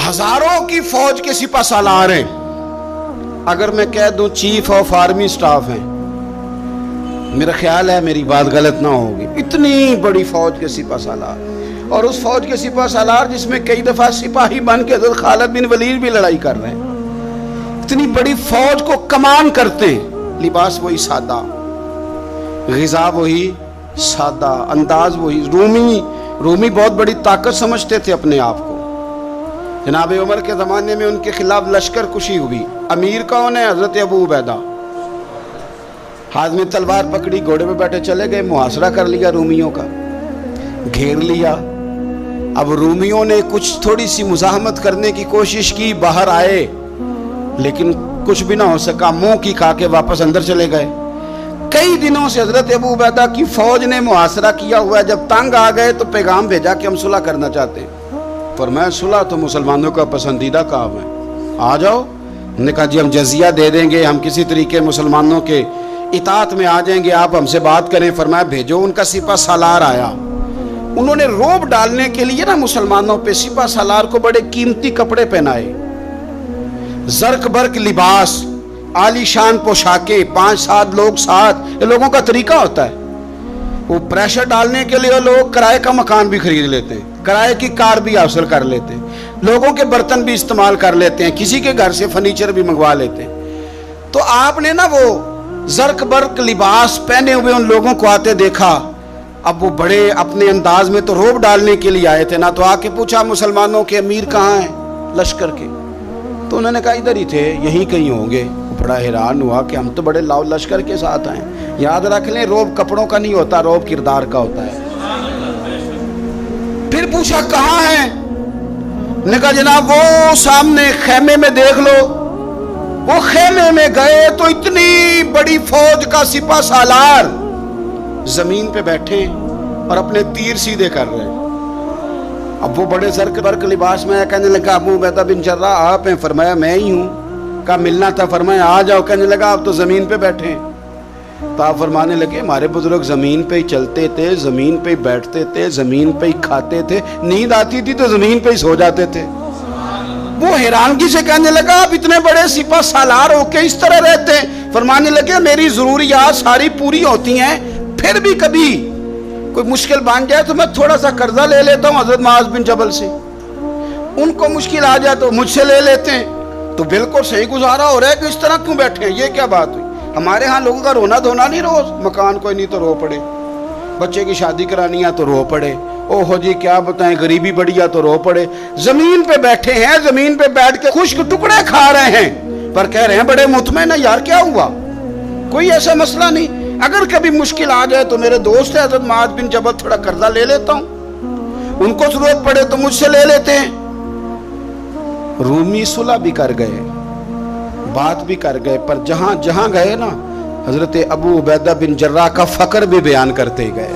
ہزاروں کی فوج کے سپہ سالار ہیں، اگر میں کہہ دوں چیف آف آرمی سٹاف ہیں، میرا خیال ہے میری بات غلط نہ ہوگی، اتنی بڑی فوج کے سپہ سالار، اور اس فوج کے سپہ سالار جس میں کئی دفعہ سپاہی بن کے حضرت خالد بن ولید بھی لڑائی کر رہے ہیں، اتنی بڑی فوج کو کمان کرتے ہیں، لباس وہی سادہ، غذا وہی سادہ، انداز وہی، رومی بہت بڑی طاقت سمجھتے تھے اپنے آپ کو۔ جناب عمر کے زمانے میں ان کے خلاف لشکر کشی ہوئی، امیر کون ہے؟ حضرت ابو عبیدہ، ہاتھ میں تلوار پکڑی، گھوڑے پہ بیٹھے چلے گئے، محاصرہ کر لیا رومیوں کا، گھیر لیا۔ اب رومیوں نے کچھ تھوڑی سی مزاحمت کرنے کی کوشش کی، باہر آئے لیکن کچھ بھی نہ ہو سکا، منہ کی کھا کے واپس اندر چلے گئے۔ کئی دنوں سے حضرت ابو عبیدہ کی فوج نے محاصرہ کیا ہوا ہے، جب تنگ آ گئے تو پیغام بھیجا کہ ہم صلح کرنا چاہتے ہیں۔ فرمایا صلح تو مسلمانوں کا پسندیدہ کام ہے، آ جاؤ۔ انہوں نے کہا جی ہم جزیہ دے دیں گے، ہم کسی طریقے مسلمانوں کے اطاعت میں آ جائیں گے، آپ ہم سے بات کریں۔ فرمایا بھیجو۔ ان کا سپہ سالار آیا، انہوں نے روب ڈالنے کے لیے نا مسلمانوں پہ سپہ سالار کو بڑے قیمتی کپڑے پہنائے، زرق برق لباس، عالی شان پوشاکیں، 5-7 لوگ ساتھ، یہ لوگوں کا طریقہ ہوتا ہے۔ وہ پریشر ڈالنے کے لیے لوگ کرائے کا مکان بھی خرید لیتے ہیں، کرائے کی کار بھی حاصل کر لیتے ہیں، لوگوں کے برتن بھی استعمال کر لیتے ہیں، کسی کے گھر سے فرنیچر بھی منگوا لیتے ہیں۔ تو آپ نے نا وہ زرق برق لباس پہنے ہوئے ان لوگوں کو آتے دیکھا۔ اب وہ بڑے اپنے انداز میں تو روب ڈالنے کے لیے آئے تھے نا، تو آ کے پوچھا مسلمانوں کے امیر کہاں ہیں لشکر کے؟ تو انہوں نے کہا ادھر ہی تھے، یہیں کہیں ہوں گے۔ بڑا حیران ہوا کہ ہم تو بڑے لاؤ لشکر کے ساتھ آئے۔ یاد رکھ لیں روب کپڑوں کا نہیں ہوتا، روب کردار کا ہوتا ہے۔ پھر پوچھا کہاں ہیں؟ نے کہا جناب وہ سامنے خیمے میں دیکھ لو۔ وہ خیمے میں گئے تو اتنی بڑی فوج کا سپہ سالار زمین پہ بیٹھے اور اپنے تیر سیدھے کر رہے ہیں۔ اب وہ بڑے زرق برق لباس میں کہنے لگا ابو عبیدہ بن جراح آپ ہیں؟ فرمایا میں ہی ہوں۔ کہا ملنا تھا؟ فرمایا آ جاؤ۔ کہنے لگا آپ تو زمین پہ بیٹھے ہیں۔ تو آپ فرمانے لگے ہمارے بزرگ زمین پہ ہی چلتے تھے، زمین پہ ہی بیٹھتے تھے، زمین پہ ہی کھاتے تھے، نیند آتی تھی تو زمین پہ ہی سو جاتے تھے۔ وہ حیرانگی سے کہنے لگا آپ اتنے بڑے سپہ سالار ہو کے اس طرح رہتے ہیں؟ فرمانے لگے میری ضروریات ساری پوری ہوتی ہیں، پھر بھی کبھی کوئی مشکل بن جائے تو میں تھوڑا سا قرضہ لے لیتا ہوں حضرت معاذ بن جبل سے، ان کو مشکل آ جائے تو مجھ سے لے لیتے ہیں۔ تو بالکل صحیح گزارا ہو رہا ہے کہ اس طرح کیوں بیٹھے ہیں؟ یہ کیا بات ہوئی؟ ہمارے ہاں لوگوں کا رونا دھونا نہیں، روز مکان کوئی نہیں تو رو پڑے، بچے کی شادی کرانی ہے تو رو پڑے، او ہو جی کیا بتائیں غریبی بڑی ہے تو رو پڑے۔ زمین پہ بیٹھے ہیں، زمین پہ بیٹھ کے خشک ٹکڑے کھا رہے ہیں، پر کہہ رہے ہیں بڑے مطمئن ہیں یار کیا ہوا، کوئی ایسا مسئلہ نہیں۔ اگر کبھی مشکل آ جائے تو میرے دوست ہے حضرت معاذ بن جبل، تھوڑا قرضہ لے لیتا ہوں، ان کو ضرورت پڑے تو مجھ سے لے لیتے ہیں۔ رومی صلح بھی کر گئے، بات بھی کر گئے، پر جہاں جہاں گئے نا حضرت ابو عبیدہ بن جراح کا فقر بھی بیان کرتے گئے۔